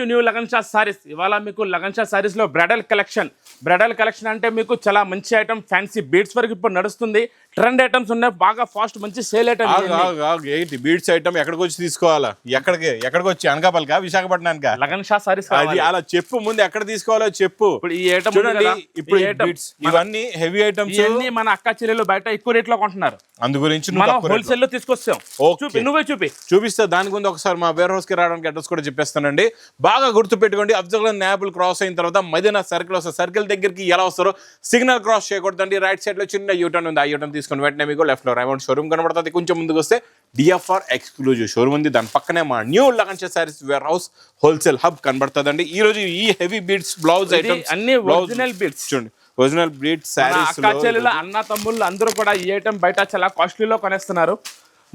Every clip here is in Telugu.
To new Lagan Shah saris. ఇవాళ మీకు లగన్ షా సారీస్ లో బ్రైడల్ కలెక్షన్ అంటే మీకు చాలా మంచి ఐటమ్, ఫ్యాన్సీ బీడ్స్ వరకు ఇప్పుడు నడుస్తుంది. ట్రెండ్ ఐటమ్స్ ఉన్నాయి, బాగా ఫాస్ట్ మంచి సేల్ ఐటమ్. ఏంటి బీడ్స్ ఐటమ్ ఎక్కడికి వచ్చి తీసుకోవాలా? ఎక్కడికి వచ్చి అనకాపల్లికా, విశాఖపట్నానికా? లగన్ షా సారీస్ అది అలా చెప్పు, ముందు ఎక్కడ తీసుకోవాలో చెప్పు. ఇప్పుడు ఈ ఐటమ్ చూడండి, ఇప్పుడు ఇవన్నీ హెవీ ఐటమ్స్, ఇవన్నీ మన అక్క చెల్లెలు బయట ఎక్కువ రేట్ లో కొంటున్నారు. అందు గురించి మనం హోల్సేల్ లో తీసుకొస్తాం. నువ్వే చూపిస్తా. దానికి ముందు ఒకసారి మా వేర్ హౌస్ కి రావడానికి అడ్రస్ కూడా చెప్పేస్తానండి. బాగా గుర్తు పెట్టుకోండి. అఫ్జల్గంజ్ నాయబుల్ క్రాస్ అయిన తర్వాత మదీనా సర్కిల్ వస్తారు. సర్కిల్ దగ్గరికి ఎలా వస్తారో సిగ్నల్ క్రాస్ చేయకూడదండి. రైట్ సైడ్ లో చిన్న యూటర్న్ ఉంది. ఆ యూటర్న్ తీసుకుని వెంటనే మీకు లెఫ్ట్ లో రైమౌండ్ షోరూమ్ కనబడుతుంది. కొంచెం ముందుకు వస్తే డిఎఫ్ఆర్ ఎక్స్క్లూజివ్ షోరూమ్ ఉంది. దాని పక్కనే మా new Lagan Shah saris warehouse wholesale hub కనబడుతుందండి. ఈ రోజు ఈ హెవీ బీడ్స్ బ్లౌజ్ ఐటమ్స్ అన్ని ఒరిజినల్ బీడ్స్ చూడండి. ఒరిజినల్ బీడ్స్ సారీస్, అన్న తమ్ముళ్ళు అందరూ కూడా ఈ ఐటమ్ బయట చాలా కాస్ట్లీలో కొనేస్తున్నారు.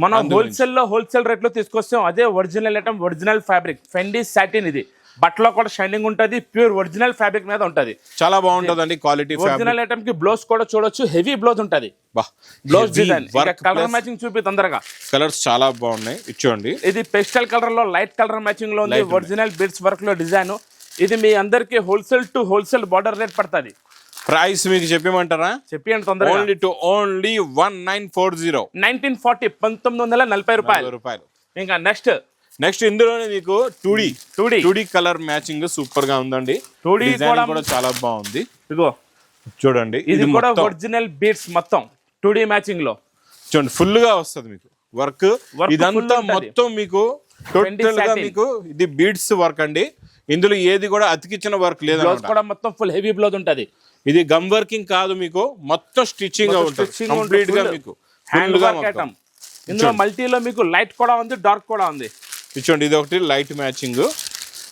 మనం హోల్సేల్ రేట్ లో తీసుకొస్తాం. అదే original item, original fabric, ఫెండీ satin. ఇది బట్టలో కూడా షైనింగ్ ఉంటది, ప్యూర్ ఒరిజినల్ ఫ్యాబ్రిక్ మీద ఉంటది. చాలా బాగుంటదండి క్వాలిటీ. ఒరిజినల్ ఐటమ్ కి బ్లౌజ్ కూడా చూడొచ్చు, హెవీ బ్లౌజ్ ఉంటది. బ్లౌజ్ డిజైన్ కలర్ మ్యాచింగ్ చూపి తొందరగా. కలర్స్ చాలా బాగున్నాయి. ఇచ్చోండి, ఇది పేస్టల్ కలర్ లో లైట్ కలర్ మ్యాచింగ్ లో ఉంది. ఒరిజినల్ బీడ్స్ వర్క్ లో డిజైన్. ఇది మీ అందరికి హోల్సేల్ బార్డర్ రేట్ పడుతుంది. ప్రైస్ మీకు చెప్పమంటారా? చెప్పండి తొందరగా. ఓన్లీ 1940. 1940 రూపాయలు. ఇంకా నెక్స్ట్ ఇందులోనే మీకు 2D కలర్ మ్యాచింగ్ సూపర్ గా ఉందండి. 2D కూడా చాలా బాగుంది. ఇదిగో చూడండి, ఇది కూడా ఒరిజినల్ బీడ్స్ మొత్తం 2D మ్యాచింగ్ లో చూడండి. ఫుల్ గా వస్తుంది మీకు వర్క్. ఇదంతా మొత్తం మీకు టోటల్ గా మీకు ఇది బీడ్స్ వర్క్ అండి. ఇందులో ఏది కూడా అతికిచ్చిన వర్క్ లేదు. కూడా మొత్తం ఫుల్ హెవీ బ్లౌజ్ ఉంటది. ఇది గమ్ వర్కింగ్ కాదు, మీకు మొత్తం స్టిచ్చింగ్ కంప్లీట్ గా మీకు హ్యాండ్ వర్క్ ఐటమ్. ఇందులో మల్టీలో మీకు లైట్ కూడా ఉంది, డార్క్ కూడా ఉంది. చూడండి, ఇది ఒకటి లైట్ మ్యాచింగ్.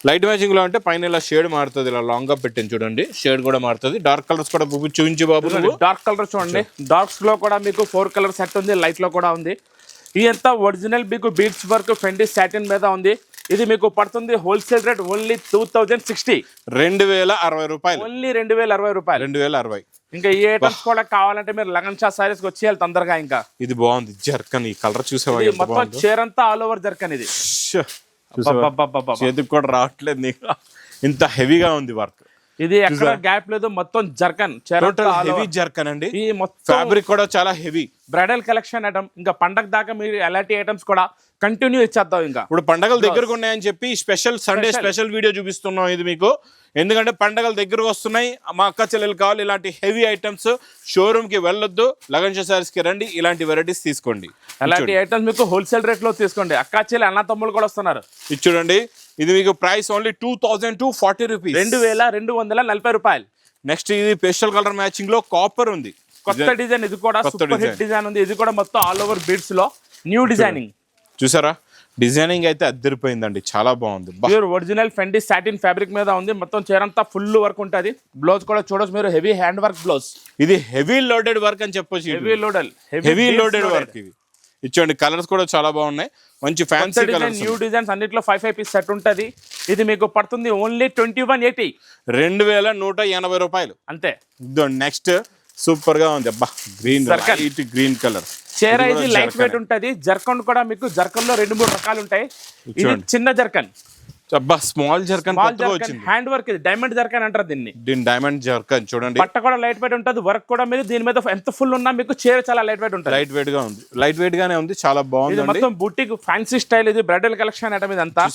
లైట్ మ్యాచింగ్ లో అంటే పైన ఇలా షేడ్ మారుతుంది. ఇలా లాంగ్ గా పెట్టింది చూడండి, షేడ్ కూడా మారుతుంది. డార్క్ కలర్స్ కూడా చూపించి బాబు. డార్క్ కలర్ చూడండి. డార్క్స్ లో కూడా మీకు 4 కలర్ సెట్ ఉంది, లైట్ లో కూడా ఉంది. ఇదంతా ఒరిజినల్ మీకు బీడ్స్ వర్క్ ఫెండీ సాటిన్ మీద ఉంది. ఇది మీకు పడుతుంది హోల్సేల్ రేట్ ఓన్లీ 2060. 2060 రూపాయలు. ఓన్లీ 2060 రూపాయలు. 2060. ఇంకా ఈ ఐటమ్స్ కూడా కావాలంటే మీరు లగన్ షా సారీస్ కి వచ్చేయాలి తొందరగా. ఇంకా ఇది బాగుంది జర్కన్. ఈ కలర్ చూసేవా? మొత్తం చీర అంతా ఆల్ ఓవర్ జర్కన్. ఇది చేతికి కూడా రావట్లేదు నీకు, ఇంత హెవీగా ఉంది వర్క్. ఇది ఎక్కడ గ్యాప్ లేదు, మొత్తం జర్కన్. హెవీ జర్కన్ అండి. ఈ ఫ్యాబ్రిక్ కూడా చాలా హెవీ. Bridal collection item. ఇంకా పండగ దాకా మీరు ఎలాంటి ఐటమ్స్ కూడా కంటిన్యూ ఇచ్చేద్దాం. ఇంకా ఇప్పుడు పండగలు దగ్గరకు ఉన్నాయని చెప్పి సండే స్పెషల్ వీడియో చూపిస్తున్నాం ఇది మీకు. ఎందుకంటే పండగలు దగ్గరకు వస్తున్నాయి. మా అక్క చెల్లెలు కావాలి ఇలాంటి హెవీ ఐటమ్స్. షోరూమ్ కి వెళ్ళొద్దు, లగన్ షా సారీస్ కి రండి, ఇలాంటి వెరైటీస్ తీసుకోండి. అలాంటి ఐటమ్స్ మీకు హోల్సేల్ రేట్ లో తీసుకోండి. అక్క చెల్లెలు అన్న తమ్ముళ్ళు కూడా వస్తున్నారు. ఇది చూడండి, ఇది మీకు ప్రైస్ ఓన్లీ 2240 రూపీస్. 2240 రూపాయలు. నెక్స్ట్ ఇది పేస్టల్ కలర్ మ్యాచింగ్ లో కాపర్ ఉంది, కొత్త డిజైన్. ఇది కూడా సూపర్ హిట్ డిజైన్ ఉంది. ఇది కూడా మొత్తం ఆల్ ఓవర్ బీడ్స్ లో న్యూ డిజైనింగ్. చూసారా, డిజైనింగ్ అయితే అద్దరిపోయిందండి, చాలా బాగుంది. ప్యూర్ ఒరిజినల్ ఫెండీ సాటిన్ ఫ్యాబ్రిక్ మీద ఉంది. మొత్తం చీరంతా ఫుల్ వర్క్ ఉంటుంది. బ్లౌజ్ కూడా చూడొచ్చు మీరు, హెవీ హ్యాండ్ వర్క్ బ్లౌజ్. ఇది హెవీ లోడెడ్ వర్క్ అని చెప్పొచ్చు. Heavy loaded work. ఇది ఇచ్చండి. కలర్స్ కూడా చాలా బాగున్నాయి, మంచి ఫ్యాన్సీ కలర్స్. న్యూ డిజైన్స్ అన్నిట్లో 5 పీస్ సెట్ ఉంటది. ఇది మీకు పడుతుంది ఓన్లీ 2180. 2180 రూపాయలు అంతే. నెక్స్ట్ సూపర్ గా ఉంది. అబ్బా, గ్రీన్ కలర్ చీర. ఇది లైట్ వెయిట్ ఉంటది. జర్కన్ కూడా మీకు జర్కన్ లో 2-3 రకాలు ఉంటాయి. ఇది చిన్న జర్కన్. అబ్బా, స్మాల్ జర్కన్ హ్యాండ్ వర్క్. ఇది డైమండ్ జర్కన్ అంటారు దీన్ని. డైమండ్ జర్కన్ చూడండి. బట్ట కూడా లైట్ వెయిట్ ఉంటది. వర్క్ కూడా మీరు దీని మీద ఎంత ఫుల్ ఉన్నా మీకు చీర చాలా లైట్ వెయిట్ ఉంటుంది. లైట్ వెయిట్ గా ఉంది, లైట్ వెయిట్ గానే ఉంది, చాలా బాగుంది. మొత్తం బుటిక్ ఫ్యాన్సీ స్టైల్. ఇది బ్రైడల్ కలెక్షన్ ఐటమ్. ఇదంతా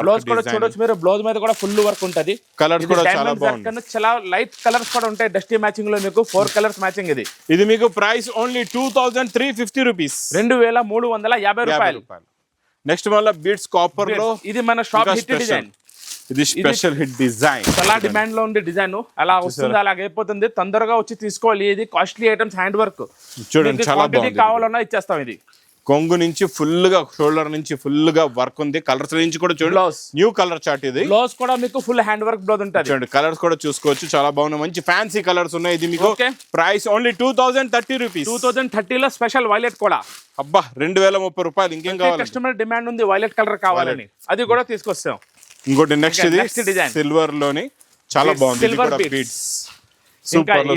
బ్లౌజ్ కూడా చూడొచ్చు మీరు. బ్లౌజ్ మీద కూడా ఫుల్ వర్క్ ఉంటది. కలర్స్ కూడా చాలా బాగుంది. చాలా లైట్ కలర్స్ కూడా ఉంటాయి. డస్టీ మ్యాచింగ్ లో మీకు 4 కలర్స్ మ్యాచింగ్. ఇది మీకు ప్రైస్ ఓన్లీ 2350 రూపీస్. 2350 రూపాయలు. నెక్స్ట్ మళ్ళీ బీడ్స్ కాపర్ లో. ఇది మన షాప్ హిట్ డిజైన్. ఇది స్పెషల్ హిట్ డిజైన్. చాలా డిమాండ్ లో ఉంది డిజైన్. అలా వస్తుంది, అలాగైపోతుంది. తొందరగా వచ్చి తీసుకోవాలి. ఇది కాస్ట్లీ ఐటమ్స్, హ్యాండ్ వర్క్. చూడండి, చాలా బాగుంది. కావాలన్నా ఇచ్చేస్తాం. ఇది కొంగు నుంచి ఫుల్ గా, షోల్డర్ నుంచి ఫుల్ గా వర్క్ ఉంది. కలర్స్ నుంచి కూడా చూడండి, న్యూ కలర్ చార్ట్. ఇది బ్లౌజ్ కూడా మీకు ఫుల్ హ్యాండ్ వర్క్ బ్లౌజ్ ఉంటుంది. చూడండి, కలర్స్ కూడా చూసుకోవచ్చు, చాలా బాగున్నాయి. మంచి ఫ్యాన్సీ కలర్స్ ఉన్నాయి. ఇది మీకు ప్రైస్ ఓన్లీ 2030 రూపీస్. 2030 లో స్పెషల్ వైలెట్ కూడా. అబ్బా, 2030 రూపాయలు. ఇంకేం కావాలి? కస్టమర్ డిమాండ్ ఉంది వైలెట్ కలర్ కావాలని, అది కూడా తీసుకొస్తాం. ఇంకోటి నెక్స్ట్ డిజైన్ సిల్వర్ లోని చాలా బాగుంది.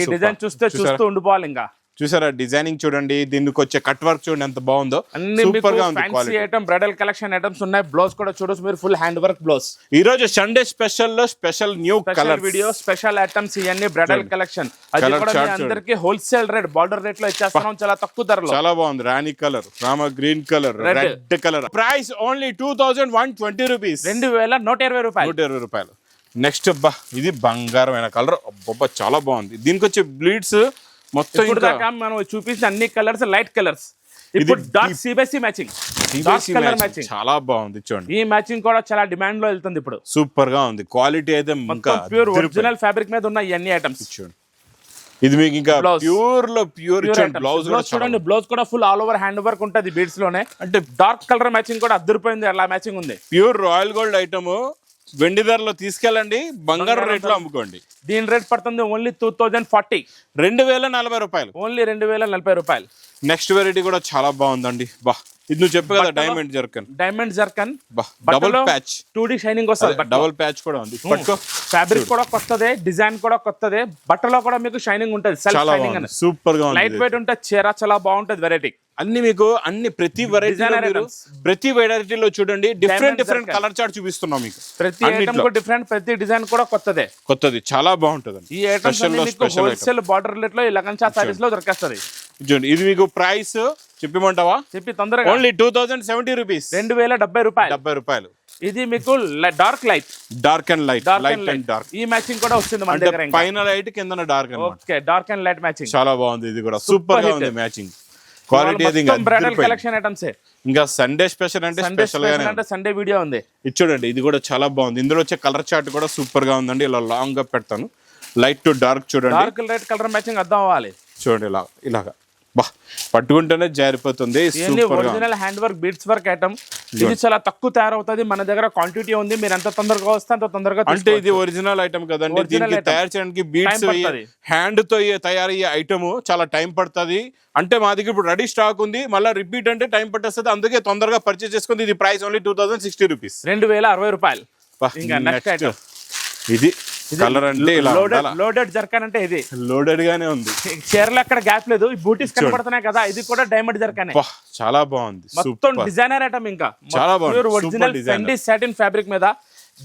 ఈ డిజైన్ చూస్తూ ఉండిపోవాలి. ఇంకా చూసారా డిజైనింగ్ చూడండి, దీనికి వచ్చే కట్ వర్క్ చూడండి ఎంత బాగుందో, అన్ని సూపర్ గా ఉంది fancy quality. Item bridal collection items ఉన్నాయి. బ్లౌజ్ కూడా చూడొచ్చు మీరు, ఫుల్ హ్యాండ్ వర్క్ బ్లౌజ్. ఈ రోజు సండే స్పెషల్ లో special new colour video special items ఇవన్నీ బ్రైడల్ కలెక్షన్. అది కూడా మీ అందరికి హోల్సేల్ రేట్ బార్డర్ రేట్ లో ఇచ్చేస్తున్నాం చాలా తక్కువ ధరలో. చాలా బాగుంది. Rani colour, rama green colour, red colour. Price only 2120 rupees, 2120 రూపాయలు. 120 రూపాయలు. నెక్స్ట్ అబ్బా ఇది బంగారమైన కలర్, అబ్బా చాలా బాగుంది. దీనికి వచ్చే బ్లీడ్స్ మొత్తం ఇప్పుడు దాకా మనం చూపించిన అన్ని కలర్స్ లైట్ కలర్స్. ఇప్పుడు dark CBSE matching, dark colour matching చాలా బాగుంది చూడండి. ఈ మ్యాచింగ్ కూడా చాలా డిమాండ్ లో వెళ్తుంది ఇప్పుడు. సూపర్ గా ఉంది క్వాలిటీ అయితే, ఇంకా ప్యూర్ ఒరిజినల్ ఫ్యాబ్రిక్ మీద ఉన్న ఇవన్నీ ఐటమ్స్ చూడండి. ఇది మీకు ఇంకా ప్యూర్ లో ప్యూర్ బ్లౌజ్ చూడండి. బ్లౌజ్ కూడా full all over hand work ఉంటుంది బీడ్స్ లోనే. అంటే డార్క్ కలర్ మ్యాచింగ్ కూడా అద్దరిపోయింది, అలా మ్యాచింగ్ ఉంది. ప్యూర్ రాయల్ గోల్డ్ ఐటమ్ వెండి ధరలో తీసుకెళ్ళండి, బంగారం రేట్లో అమ్ముకోండి. దీని రేట్ పడుతుంది ఓన్లీ 2040, 2040 రూపాయలు, ఓన్లీ 2040 రూపాయలు. నెక్స్ట్ వెరైటీ కూడా చాలా బాగుందండి. బా ఇది నువ్వు చెప్పు కదా diamond zircon, diamond zircon double patch 2D shining వస్తుంది. డబుల్ ప్యాచ్ కూడా ఉంది. పట్టుకో, ఫ్యాబ్రిక్ కూడా కొత్తదే, డిజైన్ కూడా కొత్తదే, బట్టలో కూడా మీకు షైనింగ్ ఉంటుంది. చాలా బాగుంది, సూపర్ గా ఉంది. లైట్ వెయిట్ ఉంటుంది, చీర చాలా బాగుంటుంది వెరైటీ. అన్ని మీకు అన్ని ప్రతి వెరైటీలో చూడండి డిఫరెంట్ కలర్ చార్ట్ చూపిస్తున్నాం మీకు. ప్రతి ఐటమ్ కూడా డిఫరెంట్, ప్రతి డిజైన్ కూడా కొత్తదే, కొత్తది చాలా బాగుంటుంది. ఈ ఐటమ్స్ హోల్సేల్ బార్డర్ రేట్ లో ఈ లగన్షా సారీస్ లో దొరికేస్తుంది. చూడండి ఇది మీకు ప్రైస్ చెప్పమంటావా? చెప్పి తొందరగా. ఓన్లీ 2070 రూపీస్, 2070 రూపాయలు. 70 రూపాయలు. ఇది మీకు dark light, dark and light, light and dark. ఈ మ్యాచింగ్ కూడా వస్తుంది మన దగ్గర. పైన లైట్ కింద డార్క్ అన్నమాట. Okay, dark and light matching చాలా బాగుంది. ఇది కూడా సూపర్ గా ఉంది మ్యాచింగ్. క్వాలిటీ అది బ్రైడల్ కలెక్షన్ ఐటమ్స్. ఇంకా సండే స్పెషల్ అంటే స్పెషల్ గానే సండే వీడియో ఉంది. ఇది చూడండి, ఇది కూడా చాలా బాగుంది. ఇందులో వచ్చే కలర్ చార్ట్ కూడా సూపర్ గా ఉందండి. ఇలా లాంగ్ గా పెడతాను, లైట్ టు డార్క్ చూడండి. డార్క్ లైట్ కలర్ మ్యాచింగ్ అర్థం అవ్వాలి. చూడండి ఇలాగా బా పట్టుకుంటేనే జారిపోతుంది. Original hand work beads work item. ఇది చాలా తక్కువ తయారవుతుంది, మన దగ్గర క్వాంటిటీ ఉంది. మీరు ఎంత తొందరగా వస్తే అంత తొందరగా. అంటే ఇది ఒరిజినల్ ఐటమ్ కదండి, దీనికి తయారు చేయడానికి బీడ్స్ హ్యాండ్ తో తయారయ్యే ఐటమ్ చాలా టైం పడుతుంది. అంటే మా దగ్గర ఇప్పుడు రెడీ స్టాక్ ఉంది, మళ్ళీ రిపీట్ అంటే టైం పట్టేస్తుంది. అందుకే తొందరగా పర్చేస్ చేసుకుంది. ఇది ప్రైస్ ఓన్లీ 2060 రూపీస్, 2060 రూపాయలు. ఇంకా నెక్స్ట్ ఐటమ్ ఇది కలర్ అంటే లోడెడ్ జర్కన్. అంటే ఇది లోడెడ్ గానే ఉంది, చీరలో ఎక్కడ గ్యాప్ లేదు. ఈ బూటీస్ కనబడుతున్నాయి కదా, ఇది కూడా డైమండ్ జర్కన్. చాలా బాగుంది, మొత్తం డిజైనర్ ఐటమ్. ఇంకా చాలా బాగుంది, ఒరిజినల్ ఫెండీ సాటిన్ ఫ్యాబ్రిక్ మీద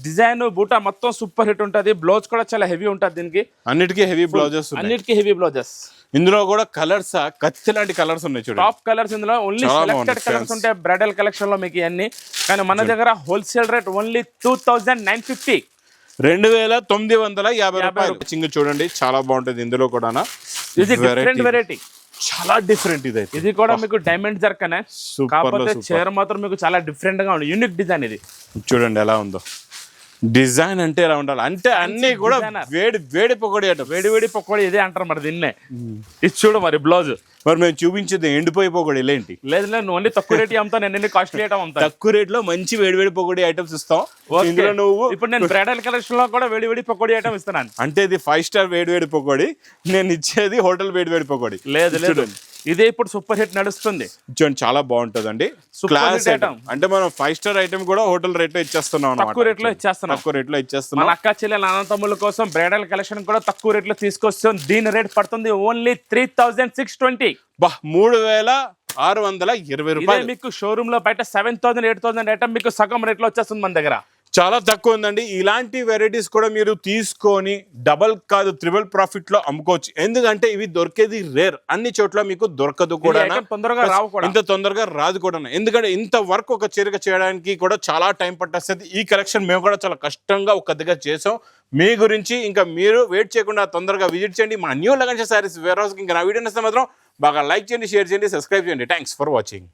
డిజైన్ బూటా మొత్తం సూపర్ హిట్ ఉంటది. బ్లౌజ్ కూడా చాలా హెవీ ఉంటది. దీనికి అన్నిటికీ హెవీ బ్లౌజెస్, అన్నిటికీ హెవీ బ్లౌజెస్. ఇందులో కూడా కలర్స్ కత్తి లాంటి కలర్స్ ఉన్నాయి చూడండి. టాప్ కలర్స్ ఇందులో ఓన్లీ సెలెక్టెడ్ కలర్స్ ఉంటాయి బ్రైడల్ కలెక్షన్ లో మీకు ఇవన్నీ. కానీ మన దగ్గర హోల్సేల్ రేట్ ఓన్లీ 2950, 2950 రూపాయలు. చూడండి చాలా బాగుంటది. ఇందులో కూడా ఇది డిఫరెంట్ వెరైటీ, చాలా డిఫరెంట్. ఇది కూడా మీకు డైమండ్ జర్కనే, కాకపోతే చీర మాత్రం మీకు చాలా డిఫరెంట్ గా ఉంది. Unique design. ఇది చూడండి ఎలా ఉందో డిజైన్. అంటే ఎలా ఉండాలి అంటే అన్ని కూడా వేడి పకోడీ అట, వేడి పకోడీ ఇదే అంటారు మరి దీన్నే. ఇది చూడు మరి బ్లౌజ్. మరి మేము చూపించేది ఎండిపోయి పకోడీ ఏంటి? లేదు ఓన్లీ తక్కువ రేట్ అమ్ముతాను, నేను కాస్ట్లీ ఐటమ్ అమ్ముతాను. తక్కువ రేట్ లో మంచి వేడి పకోడీ ఐటమ్స్ ఇస్తాం. ఇందులో నువ్వు ఇప్పుడు నేను బ్రైడల్ కలెక్షన్ లో కూడా వేడి పకోడీ ఐటమ్ ఇస్తున్నాను. అంటే ఇది 5 స్టార్ వేడి పకోడీ, నేను ఇచ్చేది హోటల్ వేడి పకోడీ. లేదు ఇదే ఇప్పుడు సూపర్ హిట్ నడుస్తుంది. చూడండి చాలా బాగుంటదండి, క్లాస్ ఐటమ్. అంటే మనం 5 స్టార్ ఐటమ్ కూడా హోటల్ రేట్ లో ఇచ్చేస్తున్నాం, తక్కువ రేట్ లో ఇచ్చేస్తున్నాం. మన అక్క చెల్లెల అనంతముల కోసం బ్రైడల్ కలెక్షన్ కూడా తక్కువ రేట్ లో తీసుకొస్తాం. దీని రేట్ పడుతుంది ఓన్లీ 3620, 3620 రూపాయలు. మీకు షోరూమ్ లో బయట 7000 8000 ఐటమ్ మీకు సగం రేట్ లో వచ్చేస్తుంది మన దగ్గర. చాలా తక్కువ ఉందండి. ఇలాంటి వెరైటీస్ కూడా మీరు తీసుకొని డబల్ కాదు ట్రిపుల్ ప్రాఫిట్ లో అమ్ముకోవచ్చు. ఎందుకంటే ఇవి దొరికేది రేర్, అన్ని చోట్ల మీకు దొరకదు కూడా, తొందరగా రావు కూడా, ఇంత తొందరగా రాదు కూడా. ఎందుకంటే ఇంత వర్క్ ఒక చీరక చేయడానికి కూడా చాలా టైం పట్టేస్తుంది. ఈ కలెక్షన్ మేము కూడా చాలా కష్టంగా ఒక దగ్గర చేసాం మీ గురించి. ఇంకా మీరు వెయిట్ చేయకుండా తొందరగా విజిట్ చేయండి మా న్యూ లగన్షా సారీస్ వేర్ హౌస్. ఇంకా నా వీడియో నచ్చితే మాత్రం బాగా లైక్ చేయండి, షేర్ చేయండి, సబ్స్క్రైబ్ చేయండి. Thanks for watching.